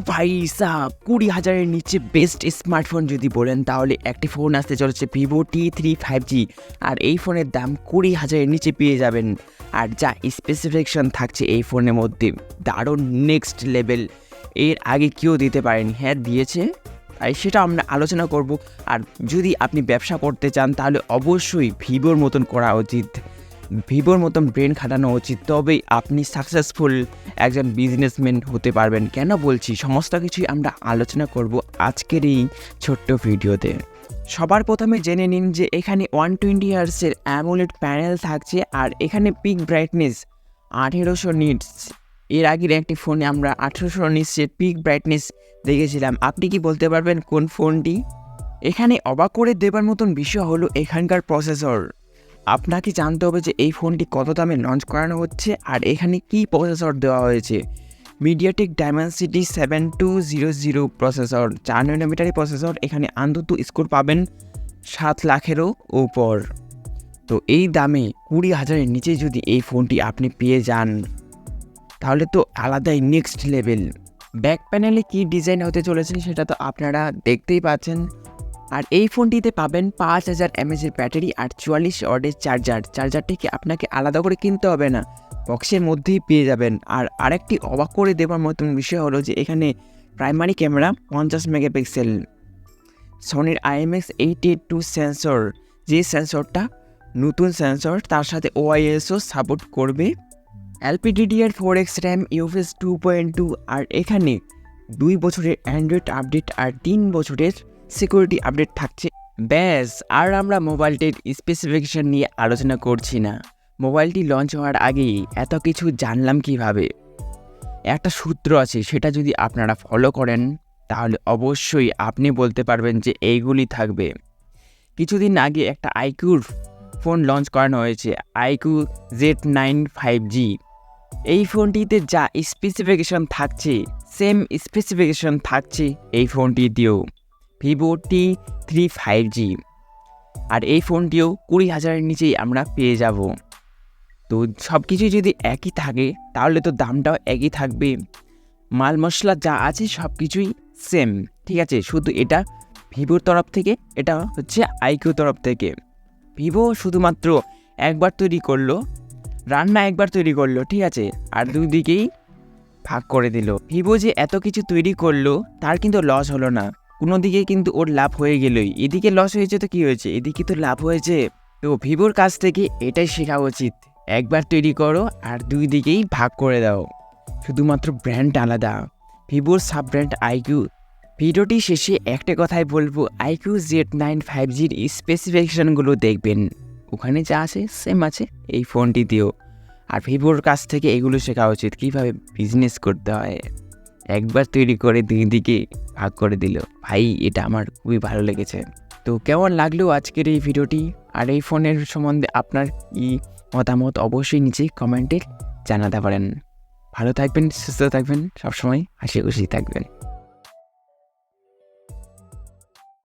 ভাই সাব 20,000-এর নিচে best smartphone যদি বলেন তাহলে একটি ফোন আসতে চলেছে VIVO T3 5G। আর এই ফোনের দাম 20,000-এর নিচে পেয়ে যাবেন। আর যা স্পেসিফিকেশন থাকছে এই ফোনের মধ্যে দারুণ নেক্সট লেভেল, এর আগে কেউ দিতে পারেনি। হ্যাঁ দিয়েছে, তাই সেটা আমরা আলোচনা করব। আর যদি আপনি ব্যবসা করতে চান তাহলে অবশ্যই ভিভোর মতন করা উচিত, ভিভোর মতন ব্রেন খাটানো উচিত, তবেই আপনি সাকসেসফুল একজন বিজনেসম্যান হতে পারবেন। কেন বলছি, সমস্ত কিছুই আমরা আলোচনা করব আজকের এই ছোট্ট ভিডিওতে। সবার প্রথমে জেনে নিন যে এখানে 120 হার্টজের অ্যামোলেড প্যানেল থাকছে আর এখানে পিক ব্রাইটনেস 1800 নিটস। এর আগের একটি ফোনে আমরা 1800 নিটসের পিক ব্রাইটনেস দেখেছিলাম। আপনি কি বলতে পারবেন কোন ফোনটি? এখানে অবাক করে দেবার মতন বিষয় হলো এখানকার প্রসেসর। আপনাকে জানতে হবে যে এই ফোনটি কত দামে লঞ্চ করানো হচ্ছে আর এখানে কি প্রসেসর দেওয়া হয়েছে। মিডিয়াটেক ডায়মেনসিটি 7200 প্রসেসর, 4 ন্যানোমিটারের প্রসেসর। এখানে অন্তত স্কোর পাবেন 7 লাখেরও উপর। তো এই দামে 20,000-এর নিচে যদি এই ফোনটি আপনি পেয়ে যান তাহলে তো আলাদাই নেক্সট লেভেল। ব্যাক প্যানেলে কি ডিজাইন হতে চলেছে সেটা তো আপনারা দেখতেই পাচ্ছেন। আর এই ফোনটিতে পাবেন 5000 mAh ব্যাটারি আর 44 ওয়াটের চার্জারটিকে আপনাকে আলাদা করে কিনতে হবে না, বক্সের মধ্যেই পেয়ে যাবেন। আর আরেকটি অবাক করে দেওয়ার মতন বিষয় হলো যে এখানে প্রাইমারি ক্যামেরা 50 মেগাপিক্সেল, সনির IMX882 সেন্সর, যে সেন্সরটা নতুন সেন্সর, তার সাথে OISও সাপোর্ট করবে। LPDDR4X র্যাম, UFS 2.2, আর এখানে 2 বছরের অ্যান্ড্রয়েড আপডেট আর 3 বছরের সিকিউরিটি আপডেট থাকছে। ব্যাস, আর আমরা মোবাইলটির স্পেসিফিকেশন নিয়ে আলোচনা করছি না। মোবাইলটি লঞ্চ হওয়ার আগেই এত কিছু জানলাম কিভাবে? একটা সূত্র আছে, সেটা যদি আপনারা ফলো করেন তাহলে অবশ্যই আপনি বলতে পারবেন যে এইগুলি থাকবে। কিছুদিন আগে একটা আইকিউর ফোন লঞ্চ করানো হয়েছে, iQOO Z9 5G। এই ফোনটিতে যা স্পেসিফিকেশন থাকছে সেম স্পেসিফিকেশন থাকছে এই ফোনটিতেও, VIVO T3 5G। আর এই ফোনটিও 20,000-এর নিচেই আমরা পেয়ে যাব। তো সব কিছু যদি একই থাকে তাহলে তো দামটাও একই থাকবে, মাল মশলা যা আছে সব কিছুই সেম, ঠিক আছে। শুধু এটা ভিভোর তরফ থেকে, এটা হচ্ছে iQOO তরফ থেকে। ভিভো শুধুমাত্র একবার তৈরি করলো, রান্না একবার তৈরি করলো, ঠিক আছে, আর দুই দিকেই ভাগ করে দিল। ভিভো যে এত কিছু তৈরি করলো তার কিন্তু লস হলো না, কোনো দিকে কিন্তু ওর লাভ হয়ে গেলই। এদিকে লস হয়েছে তো কি হয়েছে, এদিকে তো লাভ হয়েছে। তো ভিভোর কাছ থেকে এটাই শেখা উচিত, একবার তৈরি করো আর দুই দিকেই ভাগ করে দাও, শুধুমাত্র ব্র্যান্ড আলাদা। ভিভোর সাব ব্র্যান্ড iQOO। ভিডিওটি শেষে একটা কথাই বলবো, iQOO Z9 5Gর স্পেসিফিকেশনগুলো দেখবেন, ওখানে যা আছে সেম আছে এই ফোনটিতেও। আর ভিভোর কাছ থেকে এগুলো শেখা উচিত, কীভাবে বিজনেস করতে হয়। একবার তৈরি করে দুই দিকে ভাগ করে দিল। ভাই, এটা আমার খুবই ভালো লেগেছে। তো কেমন লাগলো আজকের এই ভিডিওটি আর এই ফোনের সম্বন্ধে আপনার কি মতামত অবশ্যই নিচে কমেন্টে জানাতে পারেন। ভালো থাকবেন, সুস্থ থাকবেন, সবসময় হাসি খুশি থাকবেন।